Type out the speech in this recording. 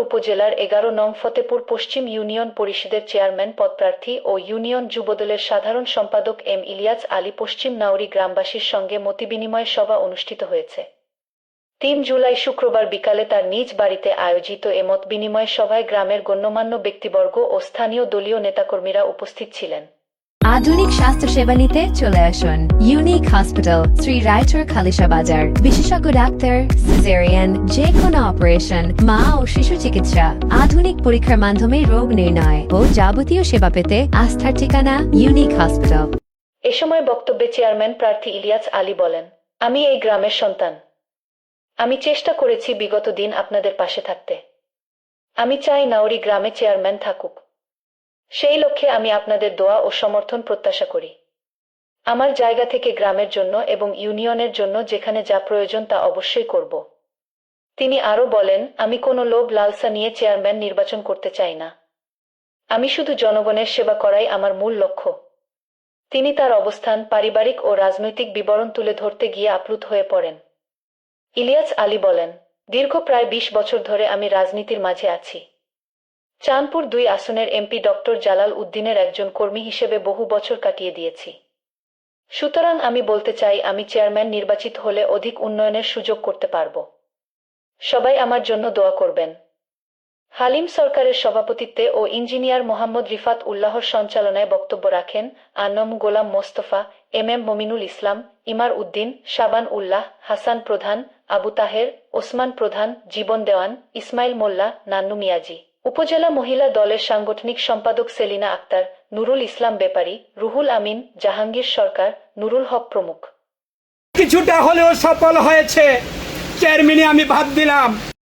উপজেলার ১১ নং ফতেপুর পশ্চিম ইউনিয়ন পরিষদের চেয়ারম্যান পদপ্রার্থী ও ইউনিয়ন যুবদলের সাধারণ সম্পাদক এম ইলিয়াস আলী পশ্চিম নাউরি গ্রামবাসীর সঙ্গে মতবিনিময় সভা অনুষ্ঠিত হয়েছে। ৩ জুলাই শুক্রবার বিকালে তার নিজ বাড়িতে আয়োজিত এ মতবিনিময় সভায় গ্রামের গণ্যমান্য ব্যক্তিবর্গ ও স্থানীয় দলীয় নেতাকর্মীরা উপস্থিত ছিলেন। আধুনিক স্বাস্থ্যসেবা নিতে চলে আসুন ইউনিক হসপিটাল, শ্রী রায়চর খালিশা বাজার। বিশেষজ্ঞ ডাক্তার, সিজারিয়ান, যে কোনো অপারেশন, মা ও শিশু চিকিৎসা, আধুনিক পরীক্ষার মাধ্যমে রোগ নির্ণয় ও যাবতীয় সেবা পেতে আস্থার ঠিকানা ইউনিক হসপিটাল। এ সময় বক্তব্যে চেয়ারম্যান প্রার্থী ইলিয়াস আলী বলেন, আমি এই গ্রামের সন্তান। আমি চেষ্টা করেছি বিগত দিন আপনাদের পাশে থাকতে। আমি চাই নাউরি গ্রামে চেয়ারম্যান থাকুক। সেই লক্ষ্যে আমি আপনাদের দোয়া ও সমর্থন প্রত্যাশা করি। আমার জায়গা থেকে গ্রামের জন্য এবং ইউনিয়নের জন্য যেখানে যা প্রয়োজন তা অবশ্যই করব। তিনি আরও বলেন, আমি কোনো লোভ লালসা নিয়ে চেয়ারম্যান নির্বাচন করতে চাই না। আমি শুধু জনগণের সেবা করাই আমার মূল লক্ষ্য। তিনি তার অবস্থান, পারিবারিক ও রাজনৈতিক বিবরণ তুলে ধরতে গিয়ে আপ্লুত হয়ে পড়েন। ইলিয়াস আলী বলেন, দীর্ঘ প্রায় ২০ বছর ধরে আমি রাজনীতির মাঝে আছি। চাঁদপুর ২ আসনের এমপি ডক্টর জালাল উদ্দিনের একজন কর্মী হিসেবে বহু বছর কাটিয়ে দিয়েছি। সুতরাং আমি বলতে চাই, আমি চেয়ারম্যান নির্বাচিত হলে অধিক উন্নয়নের সুযোগ করতে পারব। সবাই আমার জন্য দোয়া করবেন। হালিম সরকারের সভাপতিত্বে ও ইঞ্জিনিয়ার মোহাম্মদ রিফাত উল্লাহর সঞ্চালনায় বক্তব্য রাখেন আনম গোলাম মোস্তফা, এম মমিনুল ইসলাম, ইমার উদ্দিন, শাবান উল্লাহ, হাসান প্রধান, আবু তাহের, ওসমান প্রধান, জীবন দেওয়ান, ইসমাইল মোল্লা, নান্নু মিয়াজি, উপজেলা মহিলা দলের সাংগঠনিক সম্পাদক সেলিনা আক্তার, নুরুল ইসলাম বেপারী, রুহুল আমিন, জাহাঙ্গীর সরকার, নুরুল হক প্রমুখ। কিছুটা হলেও সফল হয়েছে চেয়ারম্যানে আমি ভাব দিলাম।